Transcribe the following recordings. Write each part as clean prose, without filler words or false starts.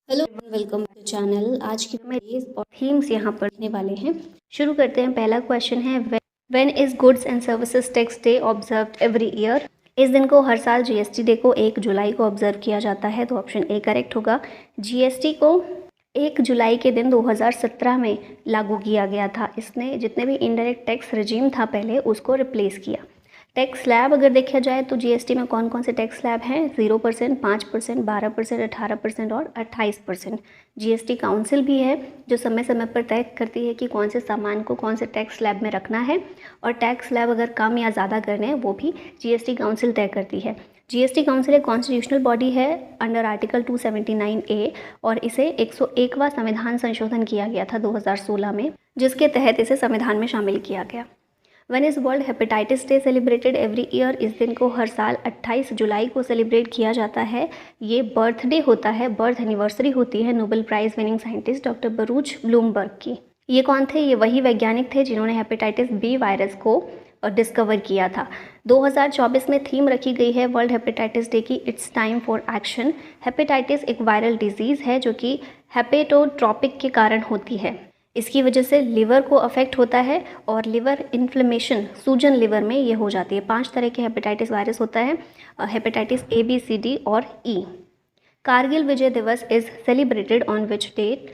Hello welcome to channel. आज की हमारी और थीम्स यहाँ पढ़ने वाले हैं। शुरू करते हैं। पहला क्वेश्चन है, when is goods and services tax day observed every year. इस दिन को हर साल जीएसटी डे को 1 जुलाई को ऑब्जर्व किया जाता है, तो ऑप्शन ए करेक्ट होगा। जीएसटी को 1 जुलाई के दिन 2017 में लागू किया गया था। इसने जितने भी इनडायरेक्ट टैक्स रजीम था पहले, उसको रिप्लेस किया। टैक्स स्लैब अगर देखा जाए तो जीएसटी में कौन कौन से टैक्स स्लैब हैं? 0%, 5%, 12%, 18% और 28%। जीएसटी काउंसिल भी है जो समय समय पर तय करती है कि कौन से सामान को कौन से टैक्स स्लैब में रखना है, और टैक्स स्लैब अगर कम या ज़्यादा करने हैं वो भी जीएसटी काउंसिल तय करती है। जीएसटी काउंसिल एक कॉन्स्टिट्यूशनल बॉडी है अंडर आर्टिकल 279A, और इसे 101वां संविधान संशोधन किया गया था 2016 में, जिसके तहत इसे संविधान में शामिल किया गया। One is world hepatitis day celebrated every year. इस दिन को हर साल 28 जुलाई को सेलिब्रेट किया जाता है। ये बर्थडे होता है, बर्थ एनिवर्सरी होती है Nobel prize winning scientist doctor Baruch Blumberg की। ये कौन थे? ये वही वैज्ञानिक थे जिन्होंने हेपेटाइटिस बी वायरस को डिस्कवर किया था। 2024 में थीम रखी गई है वर्ल्ड हेपेटाइटिस डे की, it's time for action. Hepatitis एक वायरल डिजीज़ है जो कि हेपेटोट्रॉपिक के कारण होती है। इसकी वजह से लिवर को अफेक्ट होता है और लिवर इन्फ्लेमेशन, सूजन लिवर में ये हो जाती है। 5 तरह के हेपेटाइटिस वायरस होता है, hepatitis A, B, C, D और E. Kargil Vijay Diwas is celebrated on which date.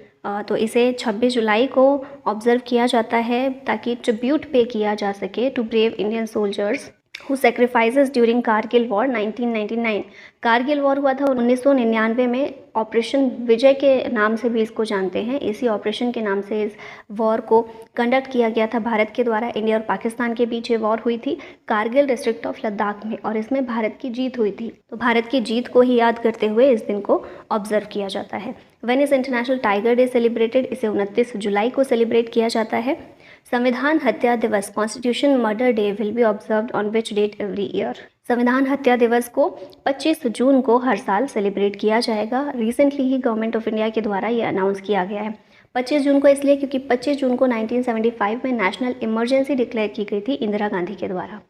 तो इसे 26 जुलाई को ऑब्जर्व किया जाता है ताकि ट्रिब्यूट पे किया जा सके to brave Indian soldiers who sacrifices during Kargil war 1999। Kargil war हुआ था 1999 में। ऑपरेशन विजय के नाम से भी इसको जानते हैं। इसी ऑपरेशन के नाम से इस वॉर को कंडक्ट किया गया था भारत के द्वारा। इंडिया और पाकिस्तान के बीच ये वॉर हुई थी कारगिल डिस्ट्रिक्ट ऑफ लद्दाख में, और इसमें भारत की जीत हुई थी। तो भारत की जीत को ही याद करते हुए इस दिन को ऑब्जर्व किया जाता है। When is international tiger day celebrated. इसे 29 जुलाई को सेलिब्रेट किया जाता है। Samvidhan Hatya Diwas constitution murder day will be observed on which date every year. Samvidhan Hatya दिवस को 25 जून को हर साल सेलिब्रेट किया जाएगा। Recently he government of India के द्वारा ये अनाउंस किया गया है। 25 जून को इसलिए क्योंकि 25 जून को 1975 में नेशनल इमरजेंसी डिक्लेयर की गई थी इंदिरा गांधी के द्वारा।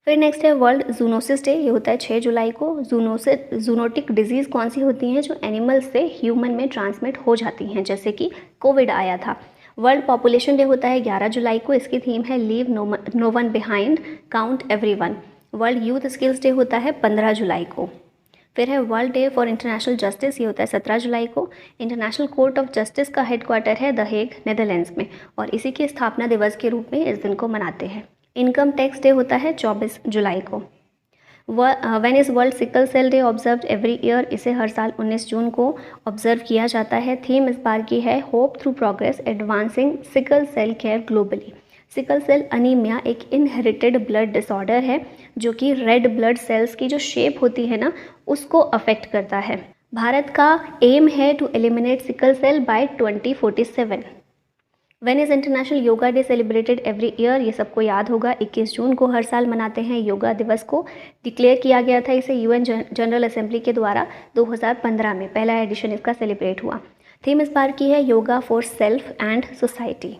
फिर नेक्स्ट है वर्ल्ड जूनोसिस डे। ये होता है 6 जुलाई को। जूनोटिक डिजीज़ कौन सी होती हैं जो एनिमल्स से ह्यूमन में ट्रांसमिट हो जाती हैं, जैसे कि कोविड आया था। वर्ल्ड पॉपुलेशन डे होता है 11 जुलाई को। इसकी थीम है leave no one behind, count everyone. World youth skills day होता है 15 जुलाई को। फिर है world day for international justice. ये होता है 17 जुलाई को। इंटरनेशनल कोर्ट ऑफ जस्टिस का हेडक्वार्टर है द हेग, नेदरलैंड्स में, और इसी के स्थापना दिवस के रूप में इस दिन को मनाते हैं। इनकम टैक्स डे होता है 24 जुलाई को। When is world sickle cell day observed every year. इसे हर साल 19 जून को ऑब्जर्व किया जाता है। थीम इस बार की है hope through progress advancing sickle cell care globally. Sickle cell anaemia एक इनहेरिटेड ब्लड डिसऑर्डर है जो कि रेड ब्लड सेल्स की जो शेप होती है ना, उसको अफेक्ट करता है। भारत का एम है to eliminate sickle cell by 2047। When is international yoga day celebrated every year. ये सबको याद होगा, 21 जून को हर साल मनाते हैं। योगा दिवस को डिक्लेयर किया गया था इसे यूएन जनरल असेंबली के द्वारा 2015 में। पहला एडिशन इसका सेलिब्रेट हुआ। थीम इस बार की है yoga for self and society.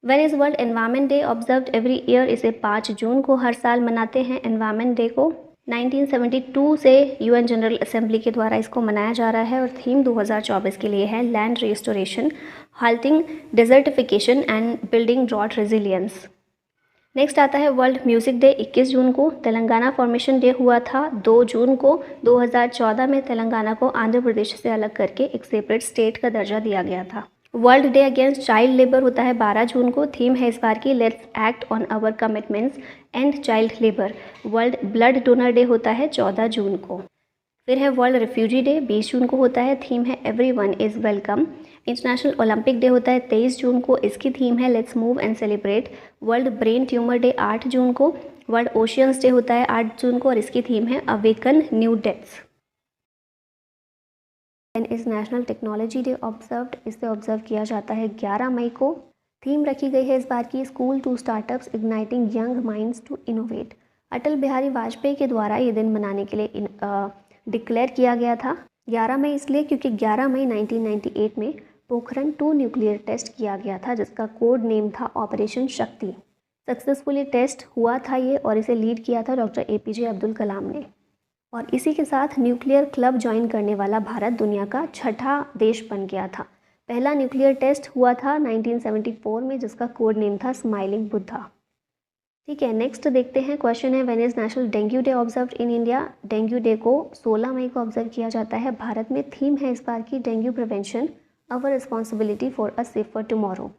When is world environment day observed every year. इसे 5 जून को हर साल मनाते हैं एनवायरनमेंट डे को। 1972 से यूएन जनरल असेंबली के द्वारा इसको मनाया जा रहा है, और थीम 2024 के लिए है land restoration, halting desertification and building drought resilience. Next आता है वर्ल्ड म्यूज़िक डे 21 जून को। तेलंगाना फॉर्मेशन डे हुआ था 2 जून को। 2014 में तेलंगाना को आंध्र प्रदेश से अलग करके एक सेपरेट स्टेट का दर्जा दिया गया था। World day against child labour होता है 12 जून को। थीम है इस बार की let's act on our commitments and child labour. World blood donor day होता है 14 जून को। फिर है वर्ल्ड रिफ्यूजी डे 20 जून को होता है। थीम है everyone is welcome. International Olympic day होता है 23 जून को। इसकी थीम है let's move and celebrate. World brain tumour day 8 जून को। वर्ल्ड ओशियंस डे होता है 8 जून को, और इसकी थीम है अवेकन न्यू डेप्थ्स। इस नेशनल टेक्नोलॉजी डे ऑब्जर्व्ड। इसे ऑब्जर्व किया जाता है 11 मई को। थीम रखी गई है इस बार की school to startups igniting young minds to innovate. Atal Bihari Vajpayee के द्वारा ये दिन मनाने के लिए डिक्लेयर किया गया था। 11 मई इसलिए क्योंकि 11 मई 1998 में पोखरण 2 न्यूक्लियर टेस्ट किया गया था, जिसका कोड नेम था ऑपरेशन शक्ति। सक्सेसफुली टेस्ट हुआ था ये, और इसे लीड किया था डॉक्टर APJ अब्दुल कलाम ने। और इसी के साथ न्यूक्लियर क्लब ज्वाइन करने वाला भारत दुनिया का छठा देश बन गया था। पहला न्यूक्लियर टेस्ट हुआ था 1974 में, जिसका कोड नेम था स्माइलिंग बुद्धा। ठीक है, नेक्स्ट देखते हैं क्वेश्चन है, when is national dengue day observed in India. Dengue day को 16 मई को ऑब्जर्व किया जाता है भारत में। थीम है इस बार की dengue prevention, our responsibility for a safer tomorrow.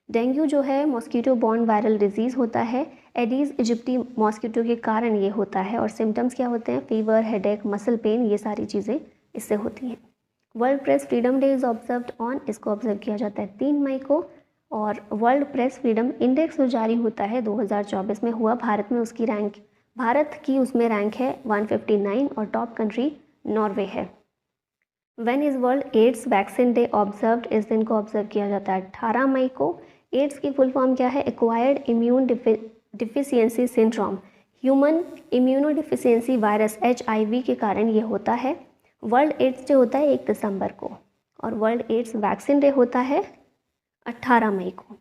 Dengue जो है मॉस्किटो बॉर्न वायरल डिजीज़ होता है। एडीज इजिप्टी मॉस्किटो के कारण ये होता है और सिम्टम्स क्या होते हैं, फीवर, हेडेक, मसल पेन, ये सारी चीज़ें इससे होती हैं। World press freedom day is observed on, इसको ऑब्जर्व किया जाता है 3 मई को। और वर्ल्ड प्रेस फ्रीडम इंडेक्स जो जारी होता है 2024 में हुआ, भारत की उसमें रैंक है 159 और टॉप कंट्री नॉर्वे है। When is world AIDS vaccine day observed, इस दिन को ऑब्जर्व किया जाता है 18 मई को। एड्स की फुल फॉर्म क्या है, acquired immune deficiency syndrome, human immunodeficiency virus HIV के कारण ये होता है। वर्ल्ड एड्स डे होता है 1 दिसंबर को और वर्ल्ड एड्स वैक्सीन डे होता है 18 मई को।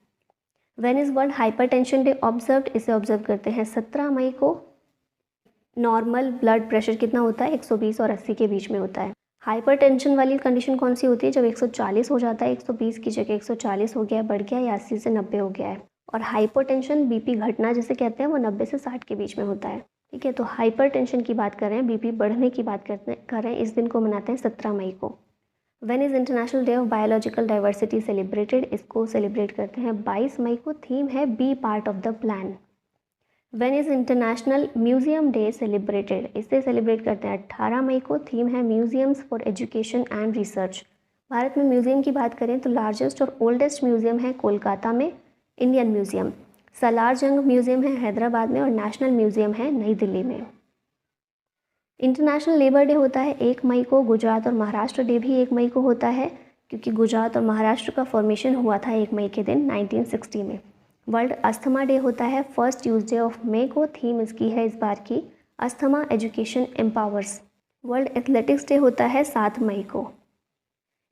When is world hypertension day observed, इसे ऑब्जर्व करते हैं 17 मई को। नॉर्मल ब्लड प्रेशर कितना होता है, 120 और 80 के बीच में होता है। हाइपरटेंशन वाली कंडीशन कौन सी होती है, जब 140 हो जाता है, 120 की जगह 140 हो गया है, बढ़ गया, या 80 से 90 हो गया है। और हाइपोटेंशन BP घटना जिसे कहते हैं वो 90 से 60 के बीच में होता है। ठीक है, तो हाइपरटेंशन की बात कर रहे हैं, BP बढ़ने की बात कर रहे हैं, इस दिन को मनाते हैं 17 मई को। When is international day of biological diversity celebrated, इसको सेलिब्रेट करते हैं 22 मई को। थीम है be part of the plan. When is international museum day celebrated, इसे सेलिब्रेट करते हैं 18 मई को। थीम है museums for education and research. Bharat में म्यूजियम की बात करें तो लार्जेस्ट और ओल्डेस्ट म्यूजियम है कोलकाता में इंडियन म्यूजियम, सलार जंग म्यूजियम है हैदराबाद में और नेशनल म्यूजियम है नई दिल्ली में। इंटरनेशनल लेबर डे होता है 1 मई को। गुजरात और महाराष्ट्र डे भी 1 मई को होता है, क्योंकि गुजरात और महाराष्ट्र का फॉर्मेशन हुआ था 1 मई के दिन 1960 में। वर्ल्ड अस्थमा डे होता है 1 ट्यूसडे ऑफ मई को। थीम इसकी है इस बार की asthma education empowers. World athletics day होता है 7 मई को।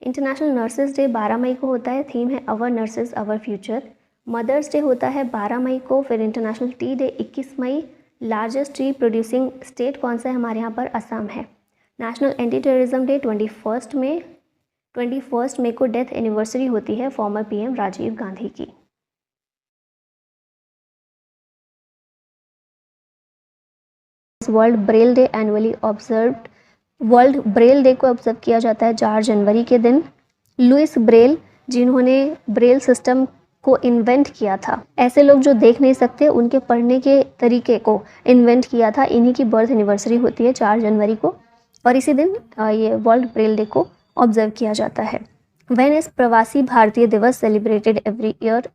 इंटरनेशनल नर्सेज डे 12 मई को होता है। थीम है our nurses our future. Mother's day होता है 12 मई को। फिर इंटरनेशनल टी डे 21 मई। लार्जेस्ट टी प्रोड्यूसिंग स्टेट कौन सा है हमारे यहाँ पर, असम है। नेशनल एंटी टेररिज्म डे 21 मई को डेथ एनिवर्सरी होती है फॉर्मर PM राजीव गांधी की। World Braille day annually observed, world Braille day को ऑब्जर्व किया जाता है 4 जनवरी के दिन। लुइस ब्रेल, जिन्होंने ब्रेल सिस्टम को इन्वेंट किया था, ऐसे लोग जो देख नहीं सकते उनके पढ़ने के तरीके को इन्वेंट किया था, इन्हीं की बर्थ एनिवर्सरी होती है 4 जनवरी को और इसी दिन ये वर्ल्ड ब्रेल डे को ऑब्जर्व किया जाता है। व्हेन इज प्रवासी भारतीय दिवस सेलिब्रेटेड एवरी ईयर,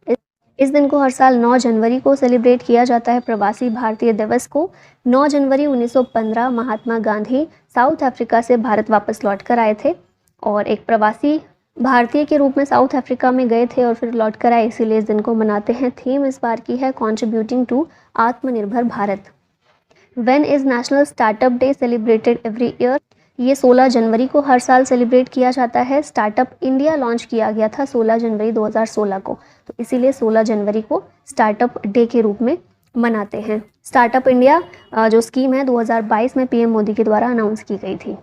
इस दिन को हर साल 9 जनवरी को सेलिब्रेट किया जाता है प्रवासी भारतीय दिवस को। 9 जनवरी 1915 महात्मा गांधी साउथ अफ्रीका से भारत वापस लौट कर आए थे और एक प्रवासी भारतीय के रूप में साउथ अफ्रीका में गए थे और फिर लौट कर आए, इसीलिए इस दिन को मनाते हैं। थीम इस बार की है कॉन्ट्रीब्यूटिंग टू आत्मनिर्भर Bharat. When is national startup day celebrated every year, ये 16 जनवरी को हर साल सेलिब्रेट किया जाता है। स्टार्टअप इंडिया लॉन्च किया गया था 16 जनवरी 2016 को, तो इसीलिए 16 जनवरी को स्टार्टअप डे के रूप में मनाते हैं। स्टार्टअप इंडिया जो स्कीम है 2022 में PM मोदी के द्वारा अनाउंस की गई थी।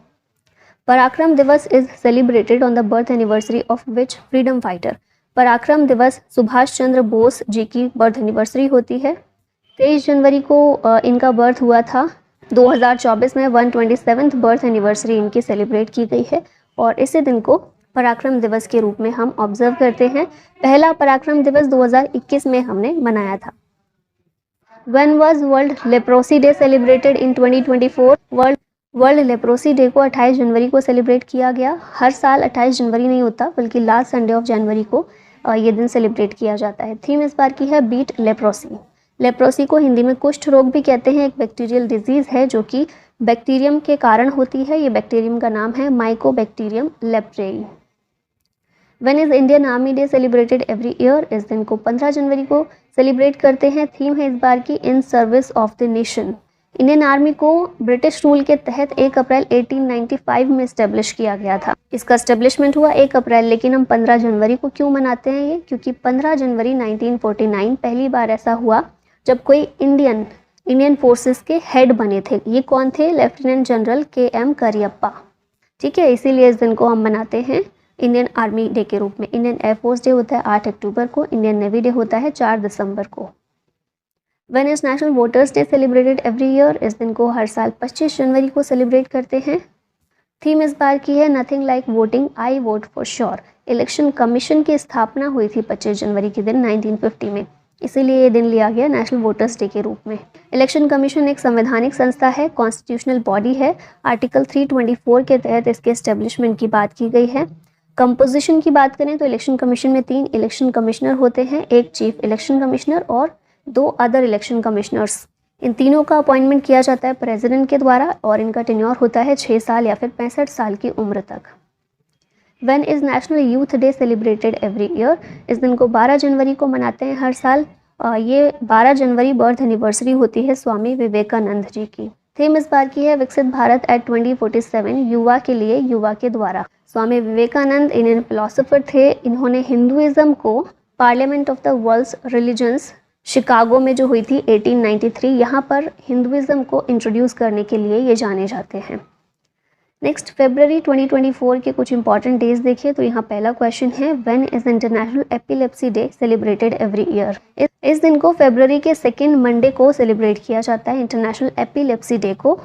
पराक्रम दिवस is celebrated on the birth anniversary of which freedom fighter. पराक्रम दिवस सुभाष चंद्र बोस जी की बर्थ एनिवर्सरी होती है। 23 जनवरी को इनका बर्थ हुआ था। 2024 में 127th बर्थ एनिवर्सरी इनकी सेलिब्रेट की गई है और इसी दिन को पराक्रम दिवस के रूप में हम ऑब्जर्व करते हैं। पहला पराक्रम दिवस 2021 में हमने मनाया था। When was world leprosy day celebrated in 2024? World leprosy day को 28 जनवरी को सेलिब्रेट किया गया। हर साल 28 जनवरी नहीं होता बल्कि लास्ट संडे ऑफ जनवरी को ये दिन सेलिब्रेट किया जाता है। थीम इस बार की है बीट लेप्रोसी। लेप्रोसी को हिंदी में कुष्ठ रोग भी कहते हैं, एक बैक्टीरियल डिजीज़ है जो कि बैक्टीरियम के कारण होती है। ये बैक्टीरियम का नाम है mycobacterium leprae. When is Indian army day celebrated every year, इस दिन को 15 जनवरी को सेलिब्रेट करते हैं। थीम है इस बार की in service of the nation. Indian army को ब्रिटिश रूल के तहत 1 अप्रैल 1895 में इस्टेब्लिश किया गया था। इसका इस्टेब्लिशमेंट हुआ 1 अप्रैल, लेकिन हम 15 जनवरी को क्यों मनाते हैं ये? क्योंकि 15 जनवरी 1949 पहली बार ऐसा हुआ जब कोई इंडियन इंडियन फोर्सेस के हेड बने थे। ये कौन थे? Lieutenant general KM Cariappa. ठीक है, इसीलिए इस दिन को हम मनाते हैं इंडियन आर्मी डे के रूप में। इंडियन एयरफोर्स डे होता है 8 अक्टूबर को, इंडियन नेवी डे होता है 4 दिसंबर को। When is national voters day celebrated every year? इस दिन को हर साल 25 जनवरी को सेलिब्रेट करते हैं। थीम इस बार की है nothing like voting, I vote for sure. Election commission की स्थापना हुई थी 25 जनवरी के दिन 1950 में, इसीलिए ये दिन लिया गया नेशनल वोटर्स डे के रूप में। इलेक्शन कमीशन एक संवैधानिक संस्था है, कॉन्स्टिट्यूशनल बॉडी है। आर्टिकल 324 के तहत इसके एस्टेब्लिशमेंट की बात की गई है। कंपोजिशन की बात करें तो इलेक्शन कमीशन में 3 इलेक्शन कमिश्नर होते हैं, एक चीफ इलेक्शन कमिश्नर और 2 अदर इलेक्शन कमिश्नर्स। इन तीनों का अपॉइंटमेंट किया जाता है प्रेसिडेंट के द्वारा और इनका टेन्योर होता है 6 साल या फिर 65 साल की उम्र तक। When is national youth day celebrated every year? इस दिन को 12 जनवरी को मनाते हैं हर साल। ये 12 जनवरी बर्थ एनिवर्सरी होती है स्वामी विवेकानंद जी की। थीम इस बार की है विकसित भारत एट 2047, युवा के लिए युवा के द्वारा। स्वामी विवेकानंद इंडियन फिलोसोफर थे। इन्होंने हिंदुइज्म को parliament of the world's religions Chicago में जो हुई थी 1893, यहाँ पर हिंदुइज्म को इंट्रोड्यूस करने के लिए ये जाने जाते हैं। नेक्स्ट फरवरी 2024 के कुछ इंपॉर्टेंट डेज देखिए तो यहाँ पहला क्वेश्चन है when is international epilepsy day celebrated every year? इस दिन को फरवरी के 2nd मंडे को सेलिब्रेट किया जाता है इंटरनेशनल एपिलेप्सी डे को।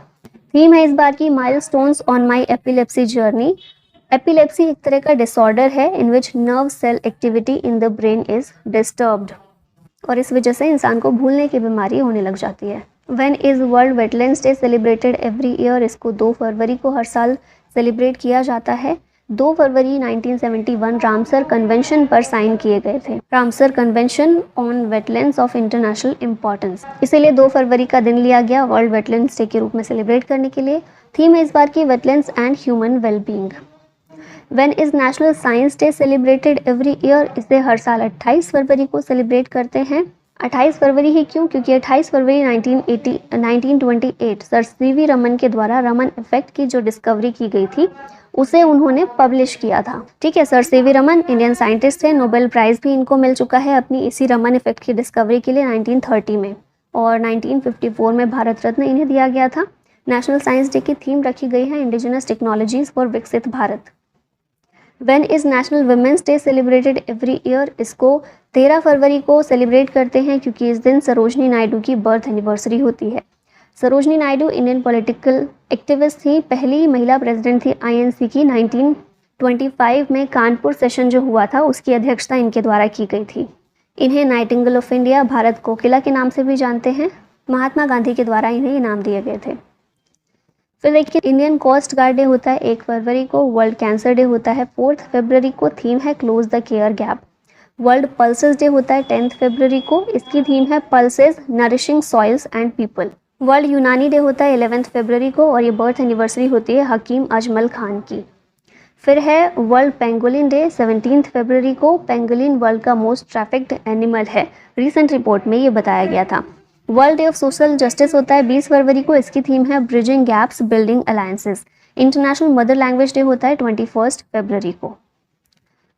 थीम है इस बार की milestones on my epilepsy journey. Epilepsy एक तरह का डिसऑर्डर है in which nerve cell activity in the brain is disturbed और इस वजह से इंसान को भूलने की बीमारी होने लग जाती है। When is world wetlands day celebrated every year? इसको 2 फरवरी को हर साल सेलिब्रेट किया जाता है। 2 फरवरी 1971 रामसर कन्वेंशन पर साइन किए गए थे, Ramsar convention on wetlands of international importance. इसीलिए 2 फरवरी का दिन लिया गया वर्ल्ड वेटलैंड्स डे के रूप में सेलिब्रेट करने के लिए। थीम है इस बार की wetlands and human wellbeing. When is national science day celebrated every year? इसे हर साल 28 फरवरी को सेलिब्रेट करते हैं। 28 फरवरी ही क्यों? क्योंकि 28 फरवरी 1928 सर सीवी रमन के द्वारा रमन इफेक्ट की जो डिस्कवरी की गई थी उसे उन्होंने पब्लिश किया था। ठीक है, sir CV Raman Indian scientist थे, नोबेल प्राइज़ भी इनको मिल चुका है अपनी इसी रमन इफेक्ट की डिस्कवरी के लिए 1930 में, और 1954 में भारत रत्न इन्हें दिया गया था। नेशनल साइंस डे की थीम रखी गई है इंडिजिनस टेक्नोलॉजीज फॉर विकसित Bharat. When is national women's day celebrated every year? इसको 13 फरवरी को सेलिब्रेट करते हैं क्योंकि इस दिन सरोजनी नायडू की बर्थ एनिवर्सरी होती है। Sarojini Naidu Indian political activist थी, पहली महिला प्रेसिडेंट थी INC की। 1925 में कानपुर सेशन जो हुआ था उसकी अध्यक्षता इनके द्वारा की गई थी। इन्हें नाइटिंगेल ऑफ इंडिया, भारत कोकिला के नाम से भी जानते हैं। महात्मा गांधी के द्वारा इन्हें इनाम दिए गए थे। फिर देखिए इंडियन कोस्ट गार्ड डे होता है 1 फरवरी को, वर्ल्ड कैंसर डे होता है 4 फरवरी को, थीम है close the care gap. World pulses day होता है 10 फरवरी को, इसकी थीम है pulses nourishing soils and people. World यूनानी डे होता है 11 फरवरी को और ये बर्थ एनिवर्सरी होती है हकीम अजमल खान की। फिर है वर्ल्ड पेंगोलिन डे 17 फरवरी को। पेंगोलिन वर्ल्ड का मोस्ट ट्रैफिक्ड एनिमल है, रिसेंट रिपोर्ट में ये बताया गया था। World day of social justice होता है 20 फरवरी को, इसकी थीम है bridging gaps building alliances. International mother language day होता है 21 फरवरी को।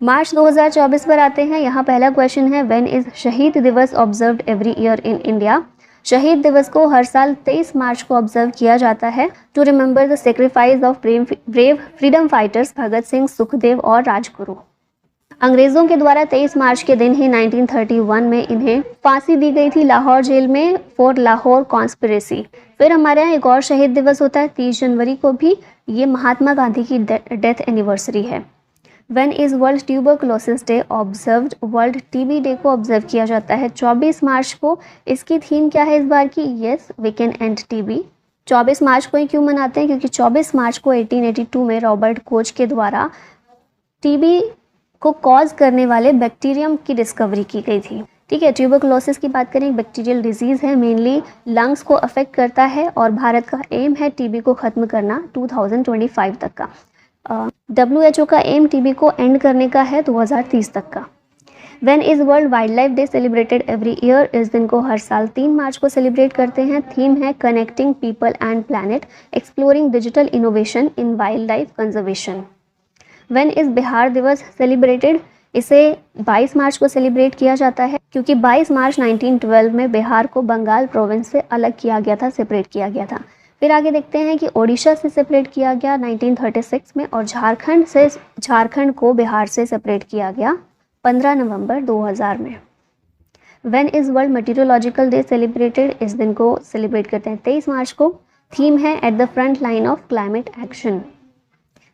मार्च 2024 पर आते हैं। यहाँ पहला क्वेश्चन है व्हेन इज शहीद दिवस observed every year in India? शहीद दिवस को हर साल 23 मार्च को ऑब्जर्व किया जाता है to remember the sacrifice of brave freedom fighters Bhagat Singh, Sukhdev और राजगुरु। अंग्रेज़ों के द्वारा 23 मार्च के दिन ही 1931 में इन्हें फांसी दी गई थी लाहौर जेल में फॉर लाहौर कॉन्स्पिरेसी। फिर हमारे यहाँ एक और शहीद दिवस होता है 30 जनवरी को भी, ये महात्मा गांधी की डेथ एनिवर्सरी है। When is world tuberculosis day observed? World TB day को ऑब्जर्व किया जाता है 24 मार्च को। इसकी थीम क्या है इस बार की? Yes we can end TB. 24 मार्च को ही क्यों मनाते हैं? क्योंकि 24 मार्च को 1882 में रॉबर्ट कोच के द्वारा टीबी को कॉज करने वाले बैक्टीरियम की डिस्कवरी की गई थी। ठीक है, ट्यूबरकुलोसिस की बात करें, एक बैक्टीरियल डिजीज़ है, मेनली लंग्स को अफेक्ट करता है और भारत का एम है टीबी को ख़त्म करना 2025 तक का। WHO का एम टीबी को एंड करने का है 2030 तक का। When is world wild life day celebrated every year? इस दिन को हर साल 3 मार्च को सेलिब्रेट करते हैं। थीम है connecting people and planet, exploring digital innovation in wild life conservation. When is Bihar दिवस सेलिब्रेटेड? इसे 22 मार्च को सेलिब्रेट किया जाता है क्योंकि 22 मार्च 1912 में बिहार को बंगाल प्रोविंस से अलग किया गया था, सेपरेट किया गया था। फिर आगे देखते हैं कि ओडिशा से सेपरेट किया गया 1936 में, और झारखंड को बिहार से सेपरेट किया गया 15 नवंबर 2000 में। When is world meteorological day celebrated, इस दिन को सेलिब्रेट करते हैं 23 मार्च को। थीम है at the front line of climate action.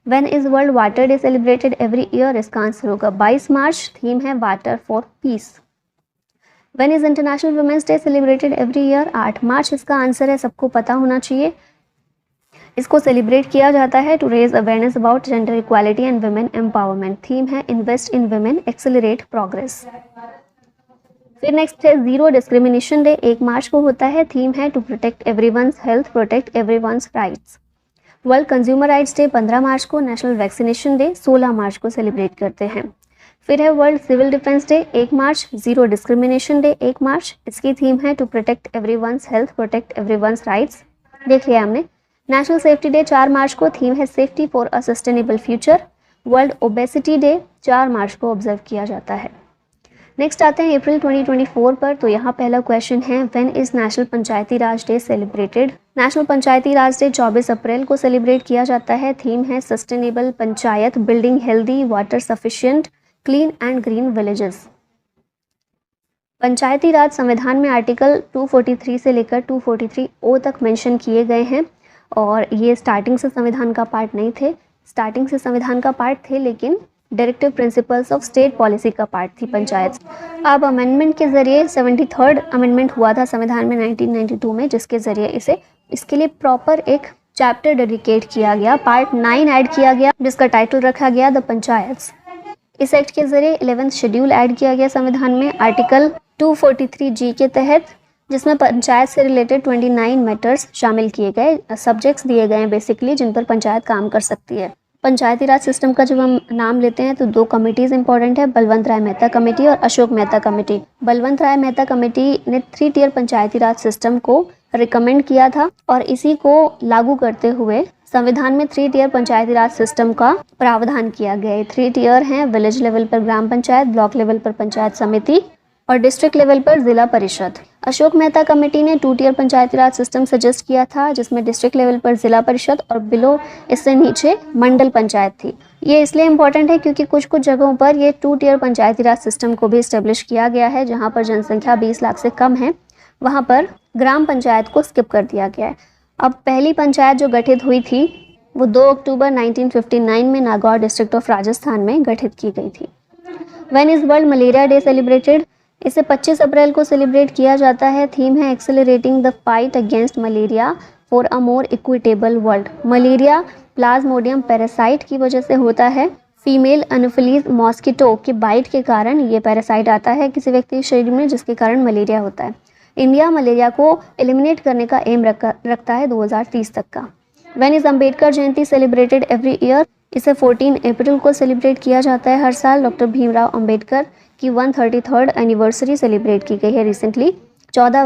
When is world water day celebrated every year, इसका आंसर होगा 22 मार्च। थीम है water for piece. When is international women's day celebrated every year, 8 मार्च इसका आंसर है, सबको पता होना चाहिए। इसको सेलिब्रेट किया जाता है to raise awareness about gender equality and women empowerment. Theme है invest in women, accelerate progress. फिर नेक्स्ट है जीरो डिस्क्रिमिनेशन डे, 1 मार्च को होता है। थीम है to protect everyone's health, protect everyone's rights. World consumer rights day 15 मार्च को। नेशनल वैक्सीनेशन डे 16 मार्च को सेलिब्रेट करते हैं। फिर है वर्ल्ड सिविल डिफेंस डे 1 मार्च, जीरो डिस्क्रिमिनेशन डे 1 मार्च। इसकी थीम है to protect everyone's health, protect everyone's rights. देख लिया हमने। नेशनल सेफ्टी डे 4 मार्च को। थीम है safety for a sustainable future. World obesity day 4 मार्च को ऑब्जर्व किया जाता है। नेक्स्ट आते हैं अप्रैल 2024 पर। तो यहाँ पहला क्वेश्चन है when is national Panchayati Raj day celebrated. National Panchayati Raj day 24 अप्रैल को सेलिब्रेट किया जाता है। थीम है sustainable panchayat, building healthy, water sufficient, clean and green villages. Panchayati Raj संविधान में आर्टिकल 243 से लेकर 243O तक मेंशन किए गए हैं, और ये स्टार्टिंग से संविधान का पार्ट नहीं थे। स्टार्टिंग से संविधान का पार्ट थे, लेकिन directive principles of state policy का पार्ट थी पंचायत। अब अमेंडमेंट के जरिए 73rd अमेंडमेंट हुआ था संविधान में 1992 में, जिसके जरिए इसके लिए प्रॉपर एक चैप्टर डेडिकेट किया गया, पार्ट 9 ऐड किया गया, जिसका टाइटल रखा गया द पंचायत्स। इस एक्ट के जरिए 11th शेड्यूल ऐड किया गया संविधान में आर्टिकल 243G के तहत, जिसमें पंचायत से रिलेटेड 29 मैटर्स शामिल किए गए, सब्जेक्ट्स दिए गए हैं बेसिकली, जिन पर पंचायत काम कर सकती है। पंचायती राज सिस्टम का जब हम नाम लेते हैं तो 2 कमिटीज़ इंपॉर्टेंट है, बलवंत राय मेहता कमेटी और अशोक मेहता कमेटी। बलवंत राय मेहता कमेटी ने 3 टियर पंचायती राज सिस्टम को रिकमेंड किया था, और इसी को लागू करते हुए संविधान में 3 टियर पंचायती राज सिस्टम का प्रावधान किया गया है। 3 टियर हैं, विलेज लेवल पर ग्राम पंचायत, ब्लॉक लेवल पर पंचायत समिति और डिस्ट्रिक्ट लेवल पर जिला परिषद। अशोक मेहता कमेटी ने 2 टियर पंचायती राज सिस्टम सजेस्ट किया था, जिसमें डिस्ट्रिक्ट लेवल पर जिला परिषद और बिलो इससे नीचे मंडल पंचायत थी। ये इसलिए इम्पोर्टेंट है क्योंकि कुछ जगहों पर ये 2 टियर पंचायती राज सिस्टम को भी इस्टेब्लिश किया गया है, जहाँ पर जनसंख्या 20 लाख से कम है, वहाँ पर ग्राम पंचायत को स्किप कर दिया गया है। अब पहली पंचायत जो गठित हुई थी वो 2 अक्टूबर 1959 में नागौर डिस्ट्रिक्ट ऑफ राजस्थान में गठित की गई थी। When is world malaria day celebrated, इसे 25 अप्रैल को सेलिब्रेट किया जाता है। थीम है accelerating the fight against malaria for a more equitable world. Malaria Plasmodium parasite की वजह से होता है। फीमेल एनोफिलीज मॉस्किटो के बाइट के कारण ये पैरासाइट आता है किसी व्यक्ति के शरीर में, जिसके कारण मलेरिया होता है। इंडिया मलेरिया को एलिमिनेट करने का एम रखता है 2030 तक का। When is Ambedkar Jayanti celebrated every year, इसे 14 अप्रैल को सेलिब्रेट किया जाता है हर साल। डॉक्टर भीमराव अंबेडकर की 133rd एनिवर्सरी सेलिब्रेट की गई है रिसेंटली। 14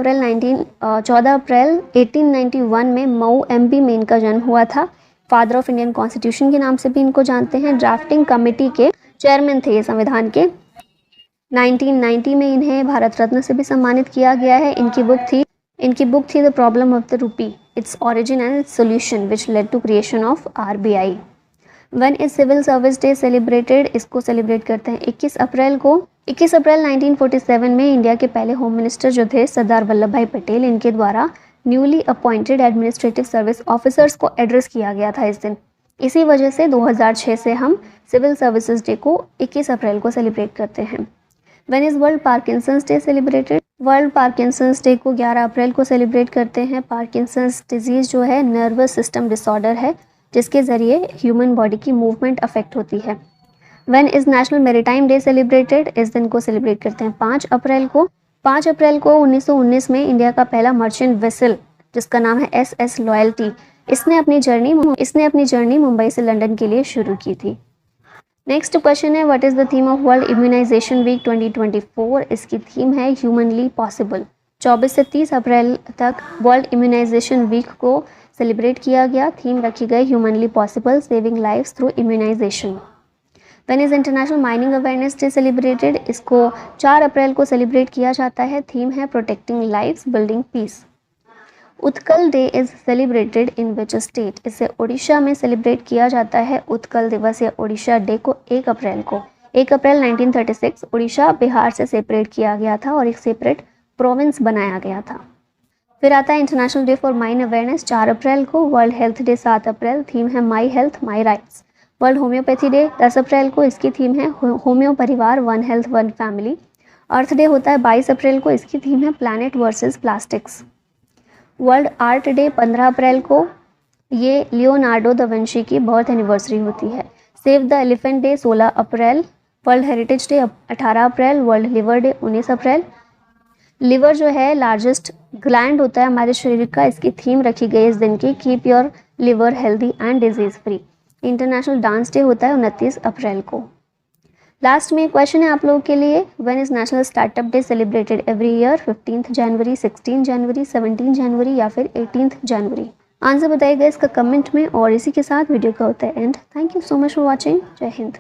अप्रैल 1891 में मऊ MP में इनका जन्म हुआ था। फादर ऑफ इंडियन कॉन्स्टिट्यूशन के नाम से भी इनको जानते हैं। ड्राफ्टिंग कमेटी के चेयरमैन थे ये संविधान के। 1990 में इन्हें भारत रत्न से भी सम्मानित किया गया है। इनकी बुक थी the problem of the rupee, its origin and its solution which led to creation of RBI। When is civil service day celebrated, इसको सेलिब्रेट करते हैं 21 अप्रैल को। 21 अप्रैल 1947 में इंडिया के पहले होम मिनिस्टर जो थे सरदार वल्लभ भाई पटेल, इनके द्वारा newly appointed administrative service officers को एड्रेस किया गया था इस दिन। इसी वजह से 2006 से हम सिविल सर्विसेज डे को 21 अप्रैल को सेलिब्रेट करते हैं। When is world Parkinson's day celebrated, world Parkinson's day को 11 अप्रैल को सेलिब्रेट करते हैं। पार्किंसंस डिजीज़ जो है नर्वस सिस्टम डिसऑर्डर है, जिसके ज़रिए ह्यूमन बॉडी की मूवमेंट अफेक्ट होती है। When is national maritime day celebrated, इस दिन को सेलिब्रेट करते हैं 5 अप्रैल को। 5 अप्रैल को 1919 में इंडिया का पहला मर्चेंट वेसल, जिसका नाम है SS लॉयल्टी, इसने अपनी जर्नी मुंबई से लंदन के लिए शुरू की थी। नेक्स्ट क्वेश्चन है what is the theme of world immunisation week 2024। इसकी थीम है ह्यूमनली पॉसिबल। 24 से 30 अप्रैल तक वर्ल्ड इम्यूनाइजेशन वीक को सेलिब्रेट किया गया। थीम रखी गई humanly possible, saving lives through immunisation. When is international mining awareness day celebrated? इसको 4 अप्रैल को सेलिब्रेट किया जाता है। थीम है protecting lifes building peace. Utkal day is celebrated in which state? इसे उड़ीसा में सेलिब्रेट किया जाता है। उत्कल दिवस या उड़ीसा डे को 1 अप्रैल को 1 अप्रैल 1936 उड़ीसा बिहार से सेपरेट किया गया था और एक सेपरेट प्रोविंस बनाया गया था। फिर आता है international day for mine awareness 4 अप्रैल को। वर्ल्ड हेल्थ डे 7 अप्रैल, थीम है my health my rights. World homeopathy day 10 अप्रैल को, इसकी थीम है होम्यो परिवार, वन हेल्थ वन फैमिली। अर्थ डे होता है 22 अप्रैल को, इसकी थीम है planet versus plastics. World art day 15 अप्रैल को, ये लियोनार्डो दा विंची की बर्थ एनिवर्सरी होती है। Save the elephant day 16 April. World heritage day 18 April. World liver day 19 April. Liver जो है लार्जेस्ट ग्लैंड होता है हमारे शरीर का, इसकी थीम रखी गई इस दिन की, keep your liver healthy and disease free. International dance day होता है 29 अप्रैल को। लास्ट में क्वेश्चन है आप लोगों के लिए, when is national startup day celebrated every year? 15 जनवरी, 16 जनवरी, 17 जनवरी या फिर 18 जनवरी? आंसर बताइएगा इसका कमेंट में। और इसी के साथ वीडियो का होता है and. Thank you so much for watching. जय हिंद।